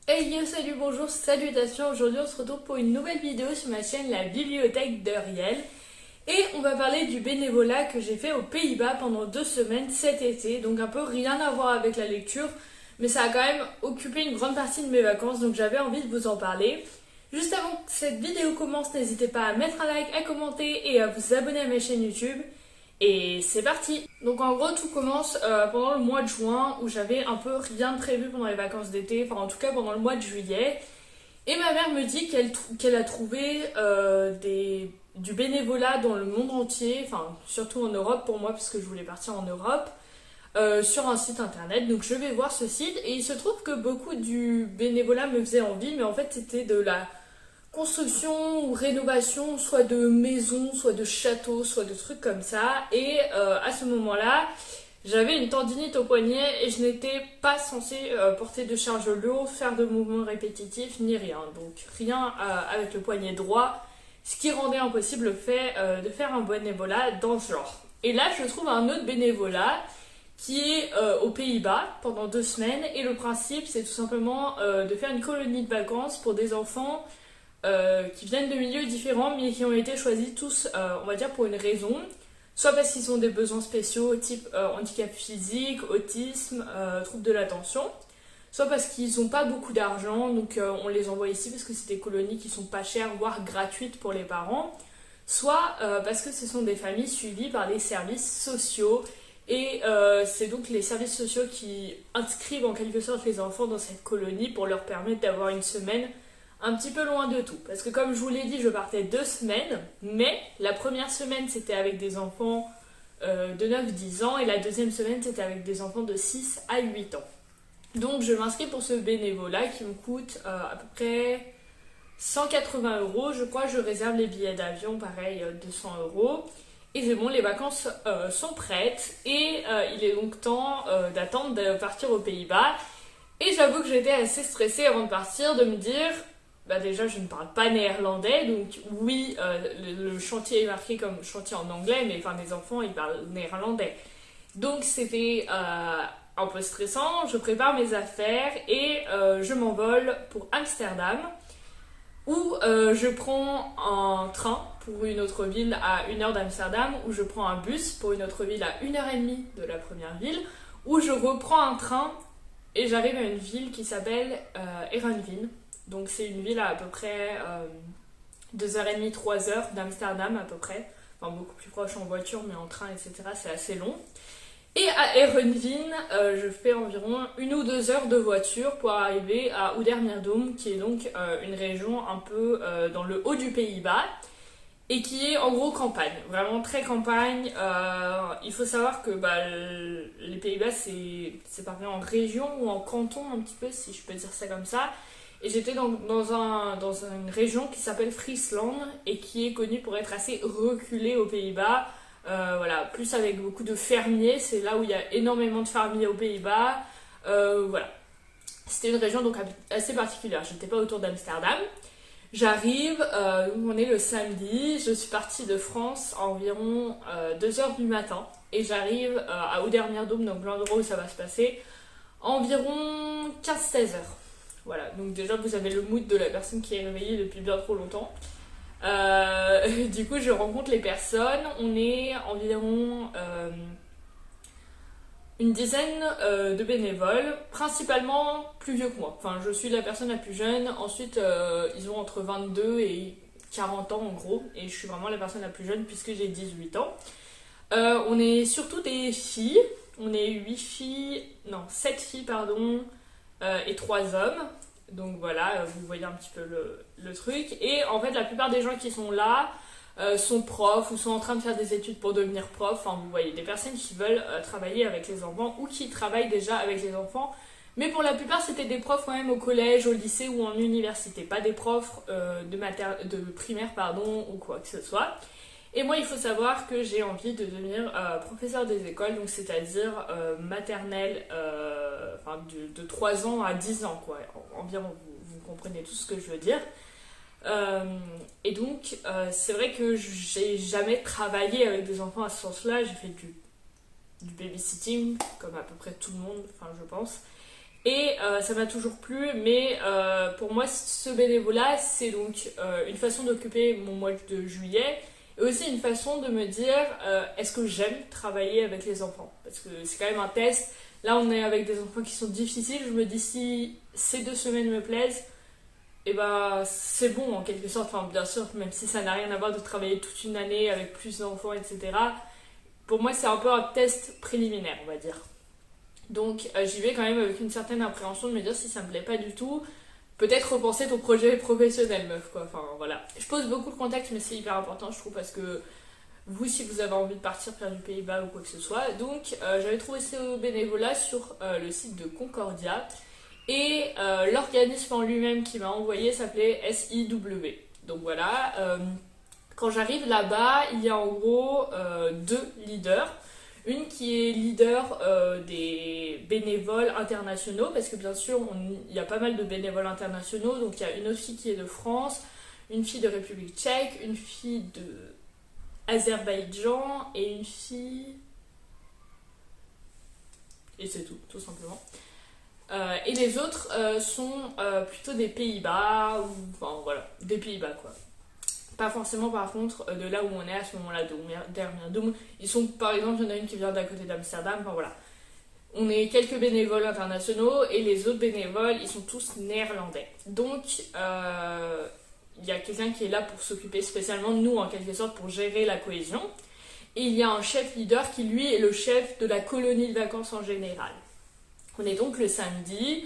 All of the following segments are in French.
Hey yo, salut, bonjour, salutations. Aujourd'hui on se retrouve pour une nouvelle vidéo sur ma chaîne La Bibliothèque d'Uriel. Et on va parler du bénévolat que j'ai fait aux Pays-Bas pendant 2 semaines cet été. Donc un peu rien à voir avec la lecture, mais ça a quand même occupé une grande partie de mes vacances, donc j'avais envie de vous en parler. Juste avant que cette vidéo commence, n'hésitez pas à mettre un like, à commenter et à vous abonner à ma chaîne YouTube. Et c'est parti. Donc en gros tout commence pendant le mois de juin où j'avais un peu rien de prévu pendant les vacances d'été, enfin en tout cas pendant le mois de juillet. Et ma mère me dit qu'elle a trouvé du bénévolat dans le monde entier, enfin surtout en Europe pour moi parce que je voulais partir en Europe, sur un site internet. Donc je vais voir ce site et il se trouve que beaucoup du bénévolat me faisait envie, mais en fait c'était de la construction ou rénovation, soit de maisons, soit de châteaux, soit de trucs comme ça. Et à ce moment-là, j'avais une tendinite au poignet et je n'étais pas censée porter de charge lourde, faire de mouvements répétitifs, ni rien. Donc rien avec le poignet droit, ce qui rendait impossible le fait de faire un bénévolat dans ce genre. Et là, je trouve un autre bénévolat qui est aux Pays-Bas pendant 2 semaines. Et le principe, c'est tout simplement de faire une colonie de vacances pour des enfants qui viennent de milieux différents mais qui ont été choisis tous, on va dire, pour une raison. Soit parce qu'ils ont des besoins spéciaux type handicap physique, autisme, troubles de l'attention. Soit parce qu'ils n'ont pas beaucoup d'argent, donc on les envoie ici parce que c'est des colonies qui sont pas chères, voire gratuites pour les parents. Soit parce que ce sont des familles suivies par les services sociaux. Et c'est donc les services sociaux qui inscrivent en quelque sorte les enfants dans cette colonie pour leur permettre d'avoir une semaine un petit peu loin de tout. Parce que comme je vous l'ai dit, je partais 2 semaines, mais la première semaine c'était avec des enfants de 9-10 ans et la deuxième semaine c'était avec des enfants de 6 à 8 ans. Donc je m'inscris pour ce bénévolat qui me coûte à peu près 180 €. Je crois que je réserve les billets d'avion, pareil, 200 €. Et c'est bon, les vacances sont prêtes et il est donc temps d'attendre de partir aux Pays-Bas. Et j'avoue que j'étais assez stressée avant de partir, de me dire, bah déjà je ne parle pas néerlandais, donc oui, le chantier est marqué comme chantier en anglais, mais enfin les enfants ils parlent néerlandais. Donc c'était un peu stressant. Je prépare mes affaires et je m'envole pour Amsterdam, où je prends un train pour une autre ville à 1 heure d'Amsterdam, où je prends un bus pour une autre ville à 1h30 de la première ville, où je reprends un train et j'arrive à une ville qui s'appelle Heerenveen. Donc c'est une ville à peu près 2h30, 3h d'Amsterdam à peu près. Enfin beaucoup plus proche en voiture, mais en train, etc. c'est assez long. Et à Heerenveen, je fais environ 1 ou 2 heures de voiture pour arriver à Oudermirdum, qui est donc une région un peu dans le haut du Pays-Bas, et qui est en gros campagne, vraiment très campagne. Il faut savoir que les Pays-Bas c'est séparé en région ou en canton un petit peu, si je peux dire ça comme ça. Et j'étais dans une région qui s'appelle Friesland et qui est connue pour être assez reculée aux Pays-Bas. Voilà, plus avec beaucoup de fermiers, c'est là où il y a énormément de fermiers aux Pays-Bas. Voilà, c'était une région donc assez particulière. J'étais pas autour d'Amsterdam. J'arrive, on est le samedi, je suis partie de France à environ 2h du matin et j'arrive à Oudermirdum, donc l'endroit où ça va se passer, à environ 15-16 heures. Voilà, donc déjà vous avez le mood de la personne qui est réveillée depuis bien trop longtemps. Du coup je rencontre les personnes, on est environ une dizaine de bénévoles, principalement plus vieux que moi. Enfin, je suis la personne la plus jeune. Ensuite, ils ont entre 22 et 40 ans en gros. Et je suis vraiment la personne la plus jeune puisque j'ai 18 ans. On est surtout des filles. On est 7 filles, pardon, et 3 hommes. Donc voilà, vous voyez un petit peu le truc. Et en fait, la plupart des gens qui sont là sont profs ou sont en train de faire des études pour devenir prof. Enfin, vous voyez, des personnes qui veulent travailler avec les enfants ou qui travaillent déjà avec les enfants. Mais pour la plupart, c'était des profs quand même au collège, au lycée ou en université. Pas des profs de primaire, pardon, ou quoi que ce soit. Et moi, il faut savoir que j'ai envie de devenir professeur des écoles, donc c'est-à-dire maternelle, de 3 ans à 10 ans, quoi. Environ, vous comprenez tout ce que je veux dire. Et donc c'est vrai que j'ai jamais travaillé avec des enfants à ce sens-là. J'ai fait du babysitting, comme à peu près tout le monde, enfin je pense. Et ça m'a toujours plu, mais pour moi, ce bénévolat, c'est donc une façon d'occuper mon mois de juillet et aussi une façon de me dire est-ce que j'aime travailler avec les enfants? Parce que c'est quand même un test. Là, on est avec des enfants qui sont difficiles. Je me dis si ces 2 semaines me plaisent, et ben c'est bon en quelque sorte. Enfin, bien sûr, même si ça n'a rien à voir de travailler toute une année avec plus d'enfants, etc. Pour moi, c'est un peu un test préliminaire, on va dire. Donc j'y vais quand même avec une certaine appréhension de me dire si ça me plaît pas du tout, peut-être repenser ton projet professionnel, meuf, quoi. Enfin voilà. Je pose beaucoup le contexte, mais c'est hyper important, je trouve, parce que vous, si vous avez envie de partir faire du Pays-Bas ou quoi que ce soit. Donc j'avais trouvé ce bénévolat sur le site de Concordia. Et l'organisme en lui-même qui m'a envoyé s'appelait SIW. Donc voilà. Quand j'arrive là-bas, il y a en gros 2 leaders. Une qui est leader des bénévoles internationaux, parce que bien sûr, il y a pas mal de bénévoles internationaux. Donc il y a une autre fille qui est de France, une fille de République tchèque, une fille de Azerbaïdjan et une fille... Et c'est tout simplement. Et les autres sont plutôt des Pays-Bas, ou enfin voilà, des Pays-Bas quoi. Pas forcément par contre de là où on est à ce moment-là, d'Hermiadoum. Ils sont par exemple, il y en a une qui vient d'à côté d'Amsterdam, enfin voilà. On est quelques bénévoles internationaux et les autres bénévoles, ils sont tous néerlandais. Donc il y a quelqu'un qui est là pour s'occuper spécialement de nous en quelque sorte pour gérer la cohésion. Et il y a un chef leader qui lui est le chef de la colonie de vacances en général. On est donc le samedi.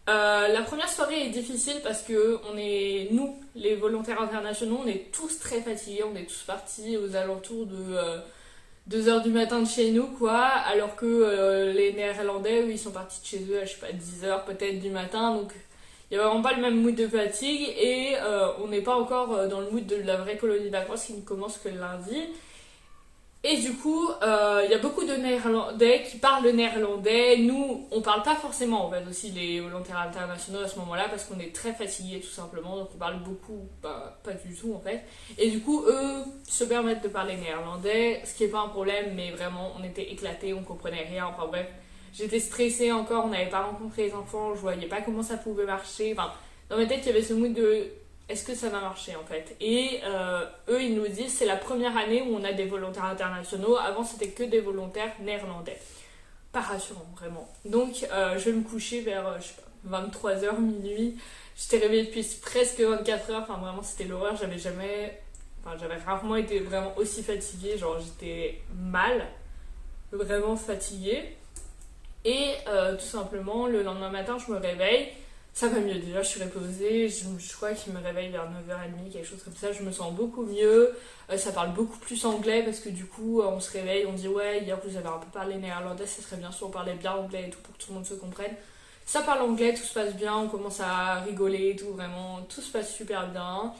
La première soirée est difficile parce que nous, les volontaires internationaux, on est tous très fatigués. On est tous partis aux alentours de 2h du matin de chez nous, quoi. Alors que les Néerlandais, eux, ils sont partis de chez eux à, je sais pas, 10h peut-être du matin. Donc, il n'y a vraiment pas le même mood de fatigue. Et on n'est pas encore dans le mood de la vraie colonie de vacances qui ne commence que le lundi. Et du coup, il y a beaucoup de Néerlandais qui parlent le néerlandais. Nous, on parle pas forcément, en fait, aussi les volontaires internationaux à ce moment-là, parce qu'on est très fatigués, tout simplement. Donc, on parle beaucoup, pas du tout, en fait. Et du coup, eux se permettent de parler néerlandais, ce qui est pas un problème, mais vraiment, on était éclatés, on comprenait rien. Enfin, bref, j'étais stressée encore, on n'avait pas rencontré les enfants, je voyais pas comment ça pouvait marcher. Enfin, dans ma tête, il y avait ce mood de... Est-ce que ça va marcher en fait? Et eux, ils nous disent c'est la première année où on a des volontaires internationaux. Avant, c'était que des volontaires néerlandais. Pas rassurant, vraiment. Donc, je vais me coucher vers, je sais pas, 23h, minuit. J'étais réveillée depuis presque 24 heures. Enfin, vraiment, c'était l'horreur. J'avais rarement été vraiment aussi fatiguée. Genre, j'étais mal, vraiment fatiguée. Et tout simplement, le lendemain matin, je me réveille. Ça va mieux, déjà je suis reposée, je crois qu'il me réveille vers 9h30, quelque chose comme ça, je me sens beaucoup mieux, ça parle beaucoup plus anglais parce que du coup on se réveille, on dit ouais hier vous avez un peu parlé néerlandais, ça serait bien si on parlait bien anglais et tout pour que tout le monde se comprenne. Ça parle anglais, tout se passe bien, on commence à rigoler et tout, vraiment tout se passe super bien.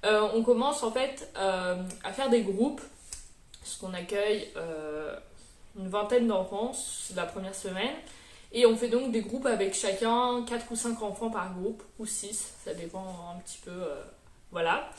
On commence en fait à faire des groupes, parce qu'on accueille une vingtaine d'enfants la première semaine. Et on fait donc des groupes avec chacun 4 ou 5 enfants par groupe, ou 6, ça dépend un petit peu, voilà.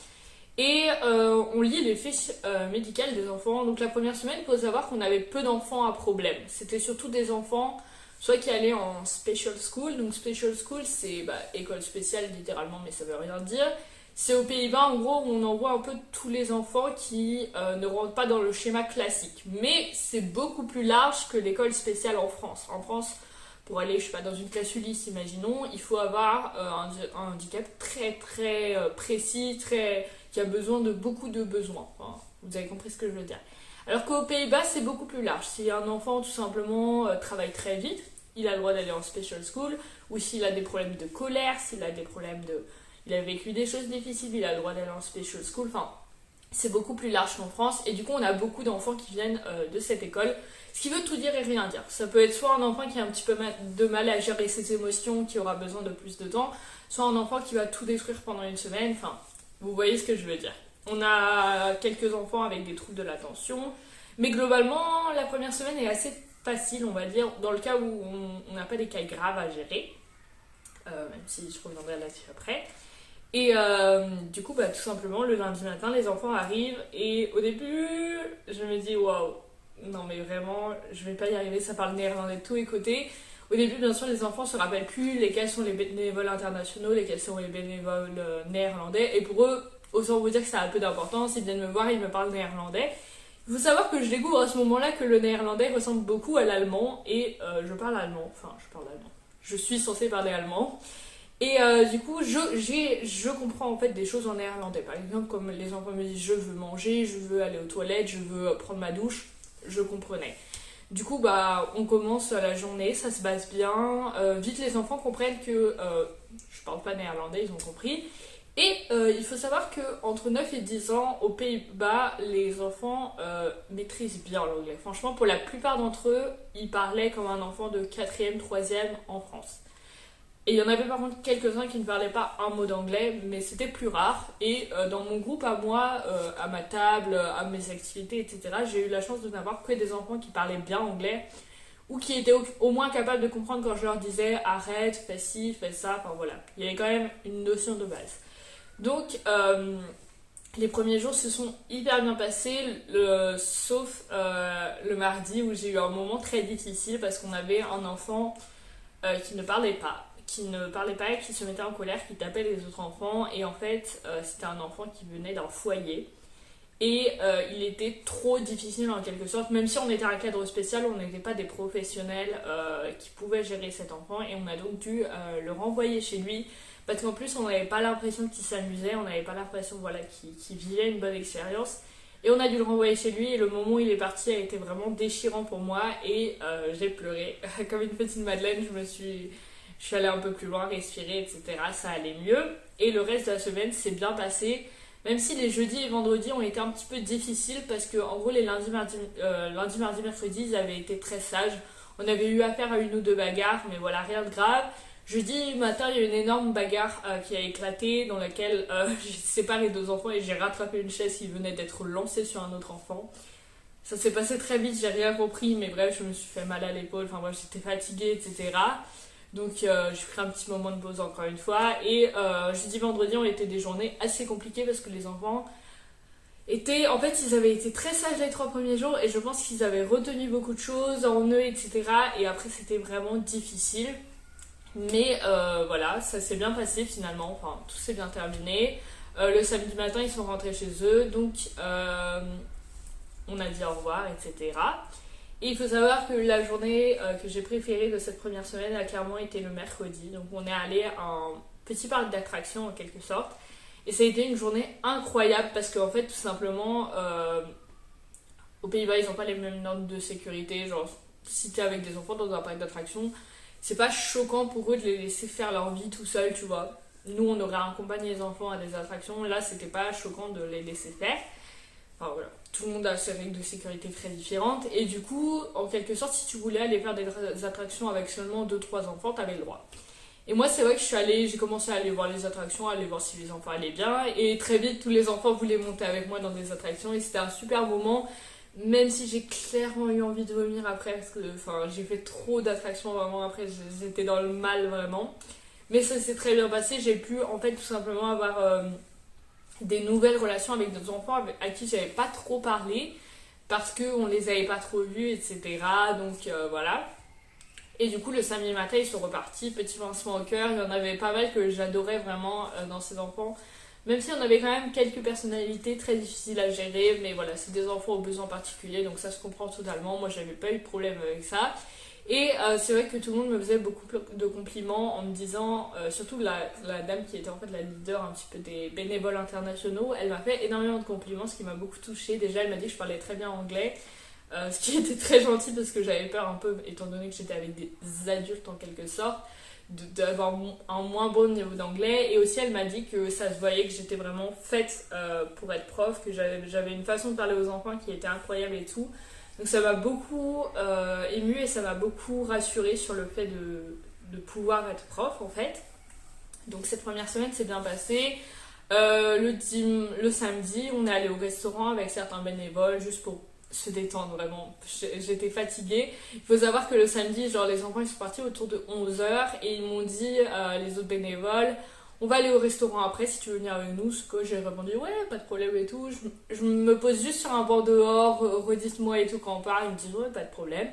Et on lit les fiches médicales des enfants. Donc la première semaine, il faut savoir qu'on avait peu d'enfants à problème. C'était surtout des enfants, soit qui allaient en special school. Donc special school, c'est école spéciale littéralement, mais ça veut rien dire. C'est aux Pays-Bas, en gros, où on envoie un peu tous les enfants qui ne rentrent pas dans le schéma classique. Mais c'est beaucoup plus large que l'école spéciale en France. En France, pour aller, je sais pas, dans une classe Ulysse, imaginons, il faut avoir un handicap très très précis, qui a besoin de beaucoup de besoins. Enfin, vous avez compris ce que je veux dire. Alors qu'aux Pays-Bas, c'est beaucoup plus large. Si un enfant, tout simplement, travaille très vite, il a le droit d'aller en special school, ou s'il a des problèmes de colère, s'il a des problèmes de... Il a vécu des choses difficiles, il a le droit d'aller en special school, enfin... C'est beaucoup plus large qu'en France et du coup on a beaucoup d'enfants qui viennent de cette école, ce qui veut tout dire et rien dire. Ça peut être soit un enfant qui a un petit peu de mal à gérer ses émotions, qui aura besoin de plus de temps, soit un enfant qui va tout détruire pendant une semaine, enfin vous voyez ce que je veux dire. On a quelques enfants avec des troubles de l'attention, mais globalement la première semaine est assez facile on va dire, dans le cas où on n'a pas des cas graves à gérer, même si je reviendrai là-dessus après. Et du coup, tout simplement, le lundi matin, les enfants arrivent et au début, je me dis waouh, non mais vraiment, je vais pas y arriver, ça parle néerlandais de tous les côtés. Au début, bien sûr, les enfants se rappellent plus lesquels sont les bénévoles internationaux, lesquels sont les bénévoles néerlandais. Et pour eux, autant vous dire que ça a peu d'importance, ils viennent me voir, ils me parlent néerlandais. Il faut savoir que je découvre à ce moment-là que le néerlandais ressemble beaucoup à l'allemand et je parle allemand, enfin je parle allemand. Je suis censée parler allemand. Et du coup, je comprends en fait des choses en néerlandais. Par exemple, comme les enfants me disent je veux manger, je veux aller aux toilettes, je veux prendre ma douche, je comprenais. Du coup, bah, on commence la journée, ça se passe bien. Vite, les enfants comprennent que je parle pas néerlandais, ils ont compris. Et il faut savoir qu'entre 9 et 10 ans, aux Pays-Bas, les enfants maîtrisent bien l'anglais. Franchement, pour la plupart d'entre eux, ils parlaient comme un enfant de 4e, 3e en France. Et il y en avait par contre quelques-uns qui ne parlaient pas un mot d'anglais, mais c'était plus rare. Et dans mon groupe à moi, à ma table, à mes activités, etc., j'ai eu la chance de n'avoir que des enfants qui parlaient bien anglais ou qui étaient au moins capables de comprendre quand je leur disais arrête, fais ci, fais ça, enfin voilà. Il y avait quand même une notion de base. Donc, les premiers jours se sont hyper bien passés, sauf le mardi où j'ai eu un moment très difficile parce qu'on avait un enfant qui ne parlait pas. Et qui se mettait en colère, qui tapait les autres enfants. Et en fait, c'était un enfant qui venait d'un foyer. Et il était trop difficile en quelque sorte, même si on était un cadre spécial, on n'était pas des professionnels qui pouvaient gérer cet enfant. Et on a donc dû le renvoyer chez lui. Parce qu'en plus, on n'avait pas l'impression qu'il s'amusait, on n'avait pas l'impression voilà, qu'il vivait une bonne expérience. Et on a dû le renvoyer chez lui et le moment où il est parti a été vraiment déchirant pour moi. Et j'ai pleuré. Comme une petite madeleine, je suis allée un peu plus loin, respirer, etc. Ça allait mieux. Et le reste de la semaine s'est bien passé. Même si les jeudis et vendredis ont été un petit peu difficiles parce que, en gros, les lundis, mardi, mercredis, ils avaient été très sages. On avait eu affaire à une ou deux bagarres, mais voilà, rien de grave. Jeudi matin, il y a eu une énorme bagarre qui a éclaté dans laquelle j'ai séparé deux enfants et j'ai rattrapé une chaise qui venait d'être lancée sur un autre enfant. Ça s'est passé très vite, j'ai rien compris, mais bref, je me suis fait mal à l'épaule, enfin bref, j'étais fatiguée, etc. Donc j'ai pris un petit moment de pause encore une fois. Et jeudi, vendredi ont été des journées assez compliquées parce que les enfants étaient... En fait, ils avaient été très sages les 3 premiers jours et je pense qu'ils avaient retenu beaucoup de choses en eux, etc. Et après, c'était vraiment difficile. Mais voilà, ça s'est bien passé finalement. Enfin, tout s'est bien terminé. Le samedi matin, ils sont rentrés chez eux. Donc on a dit au revoir, etc. Et il faut savoir que la journée que j'ai préférée de cette première semaine a clairement été le mercredi. Donc on est allé à un petit parc d'attractions en quelque sorte. Et ça a été une journée incroyable parce qu'en fait tout simplement aux Pays-Bas ils n'ont pas les mêmes normes de sécurité. Genre si t'es avec des enfants dans un parc d'attractions, c'est pas choquant pour eux de les laisser faire leur vie tout seuls, tu vois. Nous on aurait accompagné les enfants à des attractions, là c'était pas choquant de les laisser faire. Enfin voilà, tout le monde a ses règles de sécurité très différentes. Et du coup, en quelque sorte, si tu voulais aller faire des attractions avec seulement 2-3 enfants, t'avais le droit. Et moi, c'est vrai que j'ai commencé à aller voir les attractions, à aller voir si les enfants allaient bien. Et très vite, tous les enfants voulaient monter avec moi dans des attractions. Et c'était un super moment, même si j'ai clairement eu envie de vomir après. Parce que j'ai fait trop d'attractions vraiment après, j'étais dans le mal vraiment. Mais ça s'est très bien passé. J'ai pu en fait tout simplement avoir... des nouvelles relations avec des enfants à qui j'avais pas trop parlé parce qu'on les avait pas trop vus, etc. Donc voilà. Et du coup, le samedi matin, ils sont repartis, petit pincement au cœur. Il y en avait pas mal que j'adorais vraiment dans ces enfants. Même si on avait quand même quelques personnalités très difficiles à gérer, mais voilà, c'est des enfants aux besoins particuliers, donc ça se comprend totalement. Moi, j'avais pas eu de problème avec ça. Et c'est vrai que tout le monde me faisait beaucoup de compliments en me disant, surtout la dame qui était en fait la leader un petit peu des bénévoles internationaux, elle m'a fait énormément de compliments, ce qui m'a beaucoup touchée. Déjà, elle m'a dit que je parlais très bien anglais, ce qui était très gentil parce que j'avais peur un peu, étant donné que j'étais avec des adultes en quelque sorte, d'avoir un moins bon niveau d'anglais. Et aussi, elle m'a dit que ça se voyait que j'étais vraiment faite pour être prof, que j'avais une façon de parler aux enfants qui était incroyable et tout. Donc ça m'a beaucoup émue et ça m'a beaucoup rassurée sur le fait de pouvoir être prof en fait. Donc cette première semaine s'est bien passée. Le samedi, on est allé au restaurant avec certains bénévoles juste pour se détendre vraiment. J'étais fatiguée. Il faut savoir que le samedi, genre les enfants ils sont partis autour de 11h et ils m'ont dit, les autres bénévoles, On va aller au restaurant après si tu veux venir avec nous. Ce que j'ai répondu ouais, pas de problème et tout. Je me pose juste sur un banc dehors, redites-moi et tout quand on part. Ils me disent ouais, pas de problème.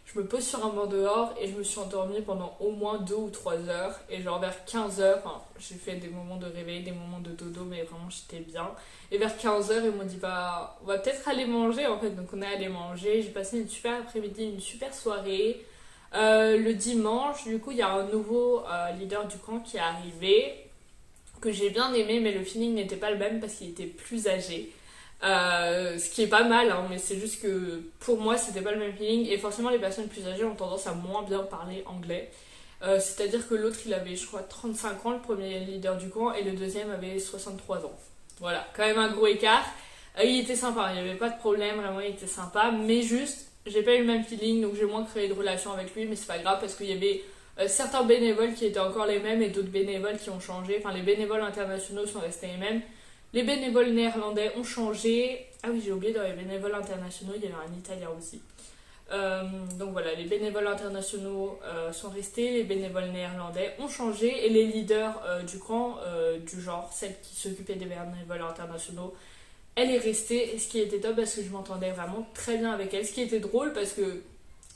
Je me pose sur un banc dehors et je me suis endormie pendant au moins 2 ou 3 heures. Et genre vers 15 heures, enfin, j'ai fait des moments de réveil, des moments de dodo, mais vraiment j'étais bien. Et vers 15 heures, ils m'ont dit bah, on va peut-être aller manger en fait. Donc on est allé manger. J'ai passé une super après-midi, une super soirée. Le dimanche, du coup, il y a un nouveau leader du camp qui est arrivé, que j'ai bien aimé, mais le feeling n'était pas le même parce qu'il était plus âgé. Ce qui est pas mal, hein, mais c'est juste que pour moi c'était pas le même feeling et forcément les personnes plus âgées ont tendance à moins bien parler anglais. C'est-à-dire que l'autre il avait je crois 35 ans, le premier leader du camp, et le deuxième avait 63 ans. Voilà, quand même un gros écart. Il était sympa, il n'y avait pas de problème, vraiment il était sympa, mais juste j'ai pas eu le même feeling donc j'ai moins créé de relation avec lui, mais c'est pas grave parce qu'il y avait certains bénévoles qui étaient encore les mêmes et d'autres bénévoles qui ont changé. Enfin les bénévoles internationaux sont restés les mêmes. Les bénévoles néerlandais ont changé. Ah oui, j'ai oublié, dans les bénévoles internationaux, il y avait un Italien aussi. Donc voilà, les bénévoles internationaux sont restés, les bénévoles néerlandais ont changé et les leaders du camp, du genre celle qui s'occupait des bénévoles internationaux, elle est restée. Et ce qui était top parce que je m'entendais vraiment très bien avec elle. Ce qui était drôle parce que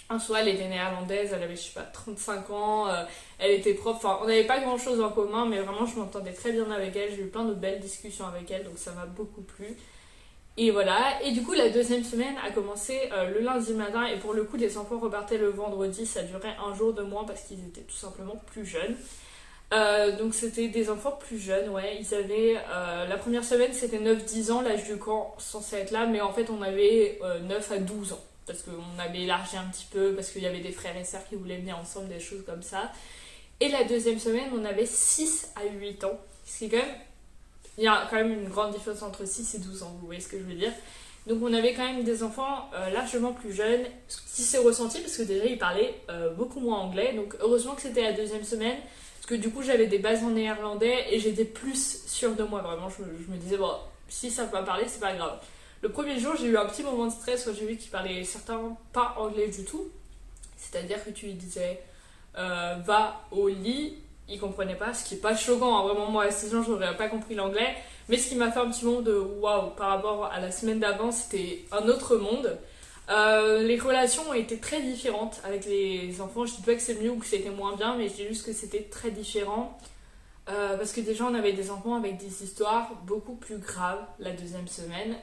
un soir, elle était néerlandaise, elle avait, je sais pas, 35 ans, elle était prof, enfin, on n'avait pas grand chose en commun, mais vraiment, je m'entendais très bien avec elle, j'ai eu plein de belles discussions avec elle, donc ça m'a beaucoup plu. Et voilà, et du coup, la deuxième semaine a commencé le lundi matin, et pour le coup, les enfants repartaient le vendredi, ça durait un jour de moins parce qu'ils étaient tout simplement plus jeunes. Donc c'était des enfants plus jeunes, ouais, ils avaient, la première semaine c'était 9-10 ans, l'âge du camp censé être là, mais en fait on avait 9 à 12 ans. Parce qu'on avait élargi un petit peu, parce qu'il y avait des frères et sœurs qui voulaient venir ensemble, des choses comme ça. Et la deuxième semaine, on avait 6 à 8 ans. Ce qui est quand même... Il y a quand même une grande différence entre 6 et 12 ans, vous voyez ce que je veux dire. Donc on avait quand même des enfants largement plus jeunes, ce qui s'est ressenti parce que déjà ils parlaient beaucoup moins anglais. Donc heureusement que c'était la deuxième semaine, parce que du coup j'avais des bases en néerlandais et j'étais plus sûre de moi. Vraiment, je me disais, bon, si ça peut pas parler, c'est pas grave. Le premier jour, j'ai eu un petit moment de stress quand j'ai vu qu'ils parlaient certains pas anglais du tout. C'est-à-dire que tu lui disais va au lit, ils comprenaient pas, ce qui est pas choquant. Hein. Vraiment, moi à 6 ans, j'aurais pas compris l'anglais. Mais ce qui m'a fait un petit moment de waouh par rapport à la semaine d'avant, c'était un autre monde. Les relations ont été très différentes avec les enfants. Je dis pas que c'est mieux ou que c'était moins bien, mais je dis juste que c'était très différent. Parce que déjà on avait des enfants avec des histoires beaucoup plus graves la deuxième semaine.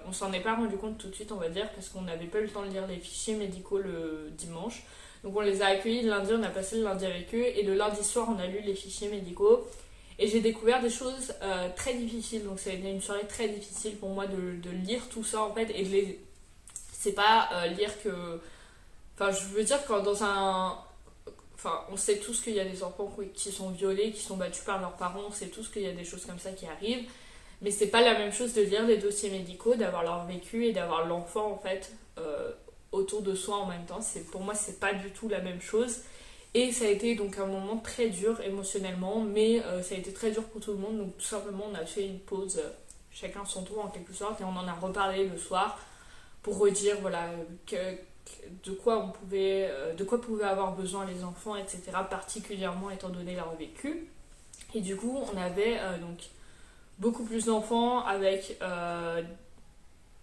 On s'en est pas rendu compte tout de suite, on va dire, parce qu'on n'avait pas eu le temps de lire les fichiers médicaux le dimanche. Donc on les a accueillis le lundi, on a passé le lundi avec eux, et le lundi soir on a lu les fichiers médicaux. Et j'ai découvert des choses très difficiles, donc ça a été une soirée très difficile pour moi de lire tout ça en fait, et de les... C'est pas lire que... Enfin je veux dire quand dans un... Enfin, on sait tous qu'il y a des enfants qui sont violés, qui sont battus par leurs parents, on sait tous qu'il y a des choses comme ça qui arrivent, mais c'est pas la même chose de lire les dossiers médicaux, d'avoir leur vécu et d'avoir l'enfant en fait autour de soi en même temps. Pour moi, c'est pas du tout la même chose. Et ça a été donc un moment très dur émotionnellement, mais ça a été très dur pour tout le monde, donc tout simplement on a fait une pause, chacun son tour en quelque sorte, et on en a reparlé le soir pour redire voilà de quoi pouvaient avoir besoin les enfants, etc., particulièrement étant donné leur vécu. Et du coup, on avait donc beaucoup plus d'enfants avec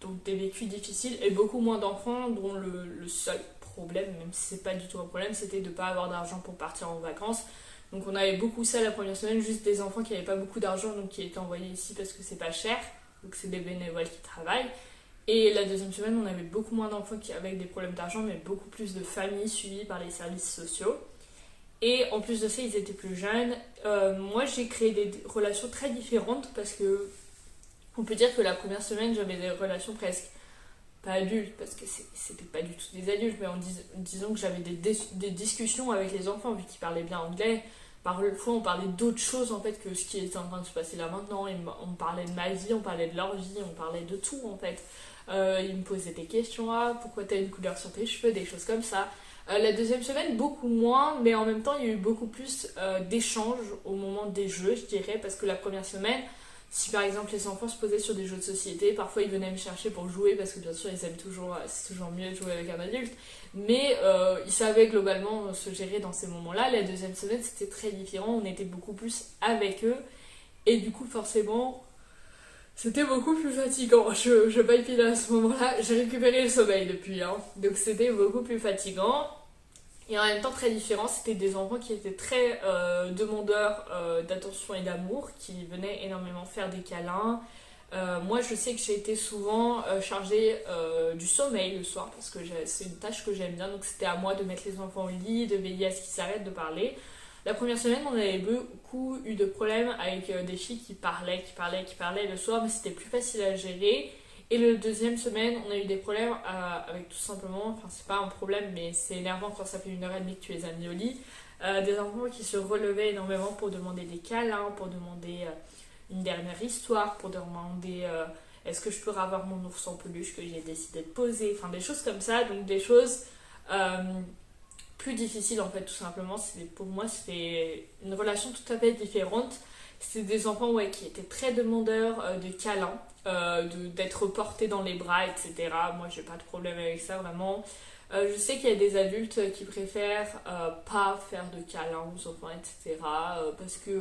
donc des vécus difficiles et beaucoup moins d'enfants dont le seul problème, même si c'est pas du tout un problème, c'était de ne pas avoir d'argent pour partir en vacances. Donc on avait beaucoup ça la première semaine, juste des enfants qui n'avaient pas beaucoup d'argent, donc qui étaient envoyés ici parce que c'est pas cher, donc c'est des bénévoles qui travaillent. Et la deuxième semaine, on avait beaucoup moins d'enfants avec des problèmes d'argent, mais beaucoup plus de familles suivies par les services sociaux. Et en plus de ça, ils étaient plus jeunes. Moi, j'ai créé des relations très différentes parce que on peut dire que la première semaine, j'avais des relations presque pas adultes, parce que c'était pas du tout des adultes, mais disons que j'avais des discussions avec les enfants, vu qu'ils parlaient bien anglais. Parfois, on parlait d'autres choses en fait que ce qui était en train de se passer là maintenant. On parlait de ma vie, on parlait de leur vie, on parlait de tout en fait. Ils me posaient des questions, pourquoi t'as une couleur sur tes cheveux, des choses comme ça. La deuxième semaine, beaucoup moins, mais en même temps, il y a eu beaucoup plus d'échanges au moment des jeux, je dirais, parce que la première semaine, si par exemple les enfants se posaient sur des jeux de société, parfois ils venaient me chercher pour jouer, parce que bien sûr, ils aiment toujours, c'est toujours mieux de jouer avec un adulte, Mais ils savaient globalement se gérer dans ces moments-là. La deuxième semaine, c'était très différent, on était beaucoup plus avec eux. Et du coup, forcément, c'était beaucoup plus fatigant. Je palpite à ce moment-là. J'ai récupéré le sommeil depuis, hein. Donc c'était beaucoup plus fatigant. Et en même temps très différent, c'était des enfants qui étaient très demandeurs d'attention et d'amour, qui venaient énormément faire des câlins. Moi je sais que j'ai été souvent chargée du sommeil le soir, parce que c'est une tâche que j'aime bien, donc c'était à moi de mettre les enfants au lit, de veiller à ce qu'ils s'arrêtent de parler. La première semaine, on avait beaucoup eu de problèmes avec des filles qui parlaient le soir, mais c'était plus facile à gérer. Et la deuxième semaine, on a eu des problèmes avec tout simplement, enfin c'est pas un problème, mais c'est énervant quand ça fait 1h30 que tu les as mis au lit, des enfants qui se relevaient énormément pour demander des câlins, pour demander une dernière histoire, pour demander est-ce que je peux avoir mon ours en peluche que j'ai décidé de poser, enfin des choses comme ça, donc des choses euh, plus difficiles en fait tout simplement. Pour moi c'était une relation tout à fait différente. C'était des enfants ouais, qui étaient très demandeurs de câlins, d'être portés dans les bras, etc. Moi, j'ai pas de problème avec ça, vraiment. Je sais qu'il y a des adultes qui préfèrent pas faire de câlins aux enfants, etc. Parce que,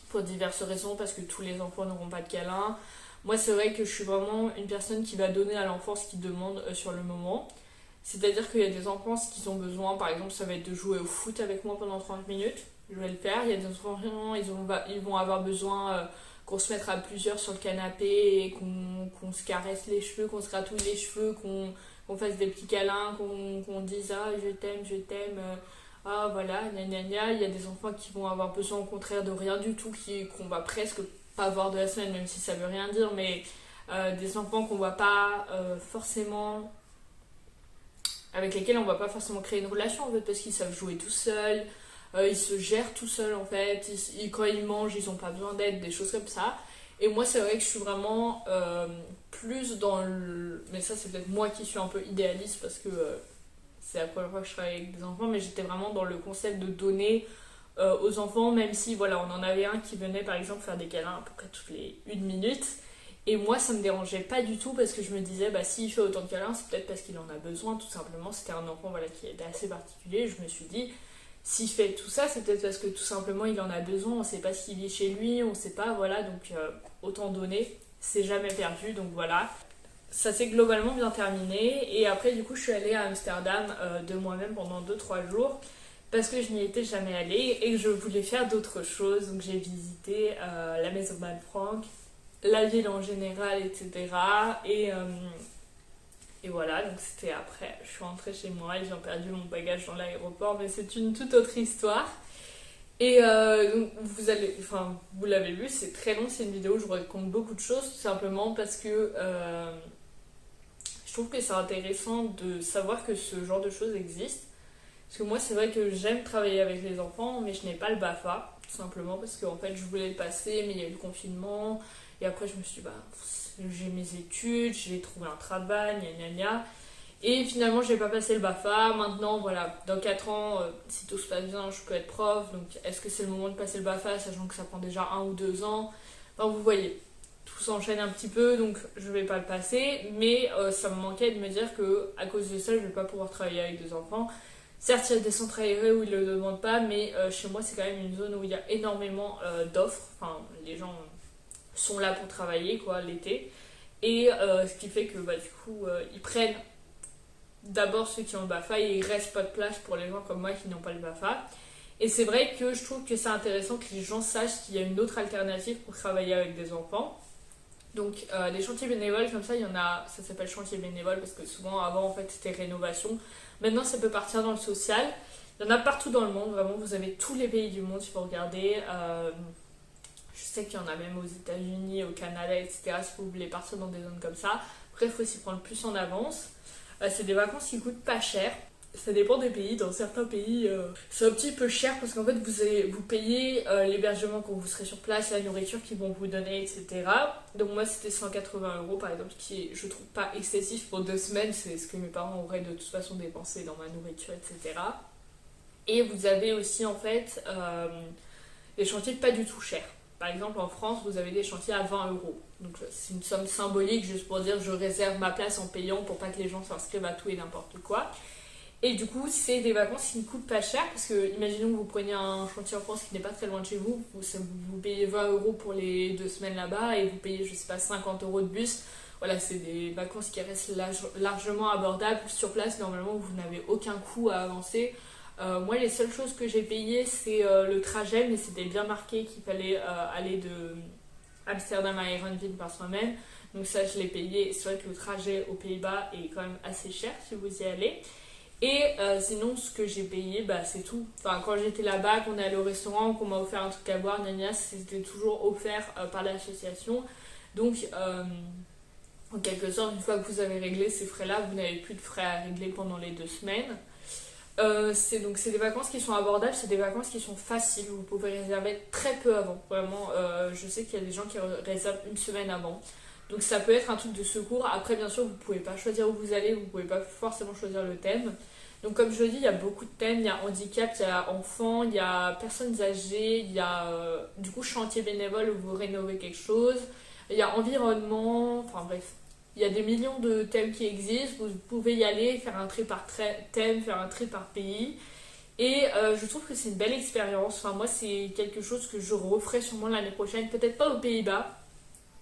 pour diverses raisons, parce que tous les enfants n'auront pas de câlins. Moi, c'est vrai que je suis vraiment une personne qui va donner à l'enfant ce qu'il demande sur le moment. C'est-à-dire qu'il y a des enfants, ce qu'ils ont besoin, par exemple, ça va être de jouer au foot avec moi pendant 30 minutes. Je vais le faire. Il y a des enfants, ils vont avoir besoin qu'on se mette à plusieurs sur le canapé et qu'on se caresse les cheveux, qu'on se gratouille les cheveux, qu'on fasse des petits câlins, qu'on dise ah je t'aime, ah voilà, gna gna gna. Il y a des enfants qui vont avoir besoin au contraire de rien du tout, qu'on va presque pas voir de la semaine, même si ça veut rien dire, mais des enfants qu'on voit pas forcément, avec lesquels on va pas forcément créer une relation en fait, parce qu'ils savent jouer tout seuls. Ils se gèrent tout seuls en fait, quand ils mangent ils n'ont pas besoin d'aide, des choses comme ça. Et moi c'est vrai que je suis vraiment plus dans le... Mais ça c'est peut-être moi qui suis un peu idéaliste parce que c'est la première fois que je travaille avec des enfants, mais j'étais vraiment dans le concept de donner aux enfants, même si voilà on en avait un qui venait par exemple faire des câlins à peu près toutes les 1 minute. Et moi ça me dérangeait pas du tout parce que je me disais bah s'il fait autant de câlins c'est peut-être parce qu'il en a besoin tout simplement. C'était un enfant voilà, qui était assez particulier, je me suis dit s'il fait tout ça, c'est peut-être parce que tout simplement il en a besoin, on sait pas ce qu'il vit chez lui, on sait pas, voilà, donc autant donner, c'est jamais perdu, donc voilà. Ça s'est globalement bien terminé, et après du coup je suis allée à Amsterdam de moi-même pendant 2-3 jours, parce que je n'y étais jamais allée et que je voulais faire d'autres choses, donc j'ai visité la maison d'Anne Frank, la ville en général, etc. Et voilà, donc c'était après, je suis rentrée chez moi et j'ai perdu mon bagage dans l'aéroport, mais c'est une toute autre histoire. Et donc vous l'avez vu, c'est très long, c'est une vidéo où je raconte beaucoup de choses, tout simplement parce que je trouve que c'est intéressant de savoir que ce genre de choses existe. Parce que moi, c'est vrai que j'aime travailler avec les enfants, mais je n'ai pas le BAFA, tout simplement parce qu'en fait, je voulais le passer, mais il y a eu le confinement, et après je me suis dit, bah j'ai mes études, j'ai trouvé un travail, gna gna gna. Et finalement, j'ai pas passé le BAFA. Maintenant, voilà, dans 4 ans, si tout se passe bien, je peux être prof. Donc, est-ce que c'est le moment de passer le BAFA, sachant que ça prend déjà 1 ou 2 ans? Enfin, vous voyez, tout s'enchaîne un petit peu, donc je vais pas le passer. Mais ça me manquait de me dire que à cause de ça, je vais pas pouvoir travailler avec des enfants. Certes, il y a des centres aérés où ils le demandent pas, mais chez moi, c'est quand même une zone où il y a énormément d'offres. Enfin, les gens sont là pour travailler, quoi, l'été. Et ce qui fait que, bah, du coup, ils prennent d'abord ceux qui ont le BAFA et il reste pas de place pour les gens comme moi qui n'ont pas le BAFA. Et c'est vrai que je trouve que c'est intéressant que les gens sachent qu'il y a une autre alternative pour travailler avec des enfants. Donc les chantiers bénévoles comme ça, il y en a, ça s'appelle chantier bénévole parce que souvent avant en fait c'était rénovation. Maintenant ça peut partir dans le social. Il y en a partout dans le monde, vraiment vous avez tous les pays du monde si vous regardez. Je sais qu'il y en a même aux États-Unis, au Canada, etc. si vous voulez partir dans des zones comme ça. Après il faut s'y prendre plus en avance. C'est des vacances qui coûtent pas cher. Ça dépend des pays. Dans certains pays, c'est un petit peu cher parce qu'en fait, vous payez l'hébergement quand vous serez sur place, la nourriture qu'ils vont vous donner, etc. Donc moi, c'était 180 € par exemple, qui est, je trouve, pas excessif pour 2 semaines. C'est ce que mes parents auraient de toute façon dépensé dans ma nourriture, etc. Et vous avez aussi, en fait, des chantiers pas du tout chers. par exemple en France vous avez des chantiers à 20 €. Donc c'est une somme symbolique juste pour dire je réserve ma place en payant pour pas que les gens s'inscrivent à tout et n'importe quoi. Et du coup, c'est des vacances qui ne coûtent pas cher parce que, imaginons que vous preniez un chantier en France qui n'est pas très loin de chez vous, vous payez 20 € pour les 2 semaines là-bas et vous payez, je sais pas, 50 € de bus. Voilà, c'est des vacances qui restent largement abordables. Sur place, normalement, vous n'avez aucun coût à avancer. Moi, les seules choses que j'ai payées, c'est le trajet, mais c'était bien marqué qu'il fallait aller de Amsterdam à Eindhoven par soi-même. Donc ça, je l'ai payé. C'est vrai que le trajet aux Pays-Bas est quand même assez cher si vous y allez. Et sinon, ce que j'ai payé, bah, c'est tout. Enfin, quand j'étais là-bas, qu'on est allé au restaurant, qu'on m'a offert un truc à boire, c'était toujours offert par l'association. Donc, en quelque sorte, une fois que vous avez réglé ces frais-là, vous n'avez plus de frais à régler pendant les 2 semaines. C'est des vacances qui sont abordables, c'est des vacances qui sont faciles. Vous pouvez réserver très peu avant. Vraiment, je sais qu'il y a des gens qui réservent une semaine avant. Donc ça peut être un truc de secours. Après, bien sûr, vous ne pouvez pas choisir où vous allez, vous ne pouvez pas forcément choisir le thème. Donc comme je le dis, il y a beaucoup de thèmes. Il y a handicap, il y a enfants, il y a personnes âgées, il y a du coup chantier bénévole où vous rénovez quelque chose. Il y a environnement, enfin bref. Il y a des millions de thèmes qui existent. Vous pouvez y aller, faire un tri par thème, faire un tri par pays. Et je trouve que c'est une belle expérience. Enfin, moi, c'est quelque chose que je referai sûrement l'année prochaine. Peut-être pas aux Pays-Bas.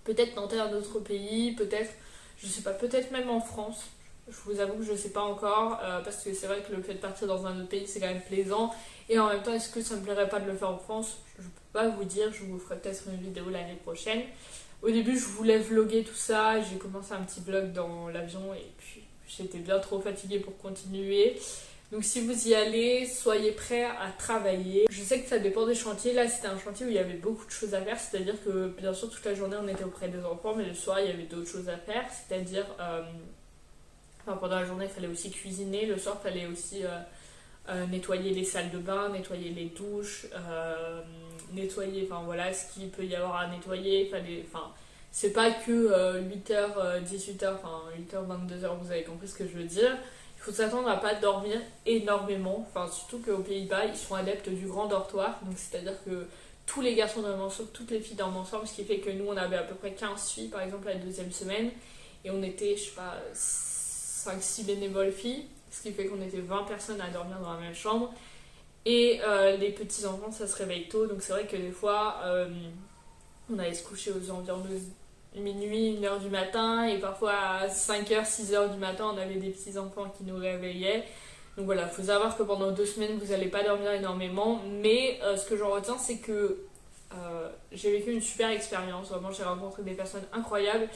Peut-être tenter un autre pays, peut-être, je sais pas, peut-être même en France. Je vous avoue que je sais pas encore, parce que c'est vrai que le fait de partir dans un autre pays, c'est quand même plaisant. Et en même temps, est-ce que ça me plairait pas de le faire en France? Je peux pas vous dire, je vous ferai peut-être une vidéo l'année prochaine. Au début, je voulais vlogger tout ça, j'ai commencé un petit vlog dans l'avion et puis j'étais bien trop fatiguée pour continuer. Donc si vous y allez, soyez prêts à travailler. Je sais que ça dépend des chantiers. Là, c'était un chantier où il y avait beaucoup de choses à faire. C'est-à-dire que, bien sûr, toute la journée, on était auprès des enfants, mais le soir, il y avait d'autres choses à faire. C'est-à-dire, pendant la journée, il fallait aussi cuisiner. Le soir, il fallait aussi nettoyer les salles de bain, nettoyer les douches, nettoyer, enfin voilà, ce qu'il peut y avoir à nettoyer. C'est pas que 8h, 18h, enfin 8h, 22h, vous avez compris ce que je veux dire. Il faut s'attendre à pas dormir énormément, enfin surtout qu'aux Pays-Bas ils sont adeptes du grand dortoir, donc c'est-à-dire que tous les garçons dorment ensemble, toutes les filles dorment ensemble, ce qui fait que nous on avait à peu près 15 filles par exemple la deuxième semaine et on était je sais pas 5-6 bénévoles filles, ce qui fait qu'on était 20 personnes à dormir dans la même chambre et les petits enfants ça se réveille tôt, donc c'est vrai que des fois on allait se coucher aux environs de minuit, 1h du matin, et parfois à 5h, 6h du matin, on avait des petits enfants qui nous réveillaient. Donc voilà, il faut savoir que pendant 2 semaines, vous n'allez pas dormir énormément, mais ce que j'en retiens, c'est que j'ai vécu une super expérience. Vraiment, j'ai rencontré des personnes incroyables.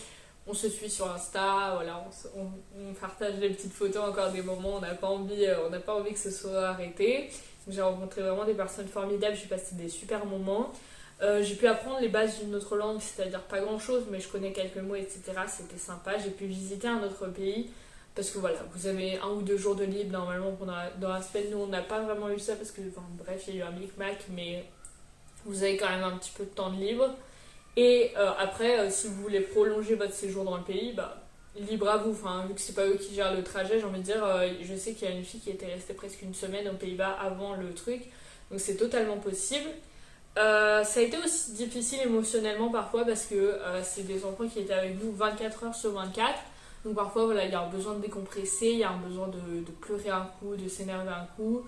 On se suit sur Insta, voilà, on partage des petites photos, encore des moments, on n'a pas envie que ce soit arrêté. Donc, j'ai rencontré vraiment des personnes formidables, j'ai passé des super moments. J'ai pu apprendre les bases d'une autre langue, c'est-à-dire pas grand-chose, mais je connais quelques mots, etc. C'était sympa. J'ai pu visiter un autre pays, parce que voilà, vous avez 1 ou 2 jours de libre normalement dans la semaine. Nous, on n'a pas vraiment eu ça, parce que, enfin, bref, il y a eu un micmac, mais vous avez quand même un petit peu de temps de libre. Et après, si vous voulez prolonger votre séjour dans le pays, bah, libre à vous. Enfin, vu que c'est pas eux qui gèrent le trajet, j'ai envie de dire, je sais qu'il y a une fille qui était restée presque une semaine aux Pays-Bas avant le truc, donc c'est totalement possible. Ça a été aussi difficile émotionnellement parfois parce que c'est des enfants qui étaient avec nous 24 heures sur 24. Donc parfois voilà, il y a un besoin de décompresser, il y a un besoin de pleurer un coup, de s'énerver un coup.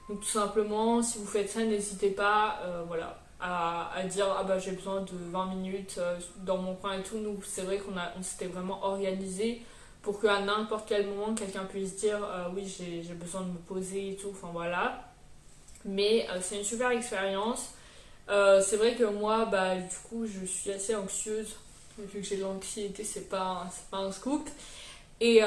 Donc tout simplement, si vous faites ça, n'hésitez pas voilà, à dire ah bah j'ai besoin de 20 minutes dans mon coin et tout. Nous c'est vrai qu'on s'était vraiment organisé pour qu'à n'importe quel moment quelqu'un puisse dire oui j'ai besoin de me poser et tout. Enfin voilà. Mais c'est une super expérience. C'est vrai que moi, bah, du coup, je suis assez anxieuse. Vu que j'ai de l'anxiété, c'est pas un scoop. Et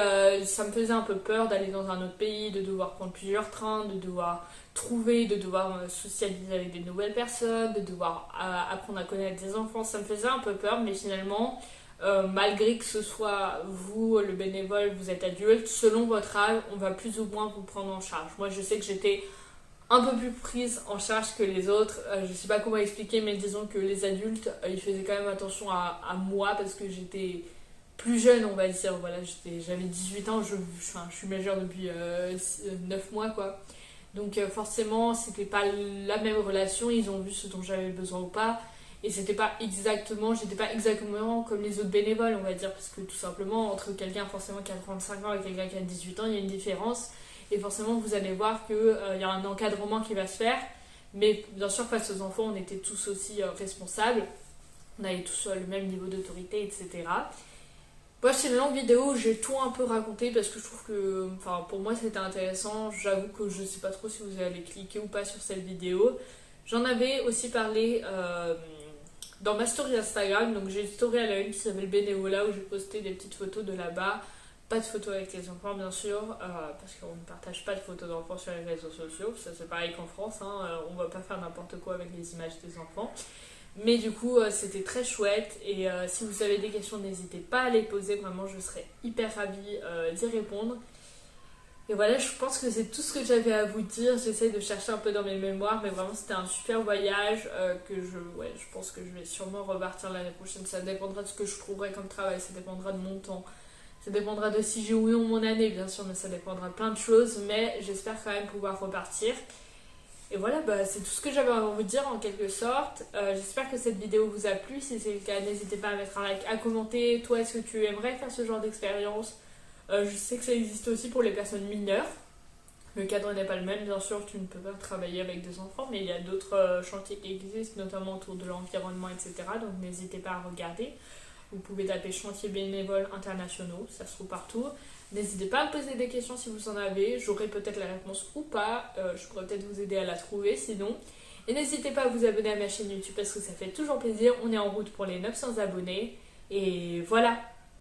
ça me faisait un peu peur d'aller dans un autre pays, de devoir prendre plusieurs trains, de devoir trouver, de devoir socialiser avec des nouvelles personnes, de devoir apprendre à connaître des enfants. Ça me faisait un peu peur, mais finalement, malgré que ce soit vous, le bénévole, vous êtes adulte, selon votre âge, on va plus ou moins vous prendre en charge. Moi, je sais que j'étais un peu plus prise en charge que les autres. Je sais pas comment expliquer, mais disons que les adultes, ils faisaient quand même attention à moi parce que j'étais plus jeune, on va dire. Voilà, j'avais 18 ans, je suis majeure depuis 9 mois, quoi. Donc forcément, c'était pas la même relation. Ils ont vu ce dont j'avais besoin ou pas. Et j'étais pas exactement comme les autres bénévoles, on va dire, parce que tout simplement, entre quelqu'un forcément qui a 35 ans et quelqu'un qui a 18 ans, il y a une différence. Et forcément, vous allez voir qu'il y a un encadrement qui va se faire. Mais bien sûr, face aux enfants, on était tous aussi responsables. On avait tous le même niveau d'autorité, etc. Bref, c'est une longue vidéo où j'ai tout un peu raconté parce que je trouve que, enfin, pour moi c'était intéressant. J'avoue que je sais pas trop si vous allez cliquer ou pas sur cette vidéo. J'en avais aussi parlé dans ma story Instagram. Donc j'ai une story à la une qui s'appelle Bénévolat où j'ai posté des petites photos de là-bas. Pas de photos avec les enfants, bien sûr, parce qu'on ne partage pas de photos d'enfants sur les réseaux sociaux. Ça, c'est pareil qu'en France, hein, on va pas faire n'importe quoi avec les images des enfants. Mais du coup, c'était très chouette. Et si vous avez des questions, n'hésitez pas à les poser. Vraiment, je serais hyper ravie d'y répondre. Et voilà, je pense que c'est tout ce que j'avais à vous dire. J'essaie de chercher un peu dans mes mémoires, mais vraiment, c'était un super voyage je pense que je vais sûrement repartir l'année prochaine. Ça dépendra de ce que je trouverai comme travail, ça dépendra de mon temps. Ça dépendra de si j'ai ou non mon année, bien sûr, mais ça dépendra de plein de choses. Mais j'espère quand même pouvoir repartir. Et voilà, c'est tout ce que j'avais à vous dire en quelque sorte. J'espère que cette vidéo vous a plu. Si c'est le cas, n'hésitez pas à mettre un like, à commenter. Toi, est-ce que tu aimerais faire ce genre d'expérience? Je sais que ça existe aussi pour les personnes mineures. Le cadre n'est pas le même, bien sûr, tu ne peux pas travailler avec des enfants, mais il y a d'autres chantiers qui existent, notamment autour de l'environnement, etc. Donc n'hésitez pas à regarder. Vous pouvez taper chantiers bénévoles internationaux, ça se trouve partout. N'hésitez pas à me poser des questions si vous en avez, j'aurai peut-être la réponse ou pas, je pourrais peut-être vous aider à la trouver sinon. Et n'hésitez pas à vous abonner à ma chaîne YouTube parce que ça fait toujours plaisir, on est en route pour les 900 abonnés. Et voilà.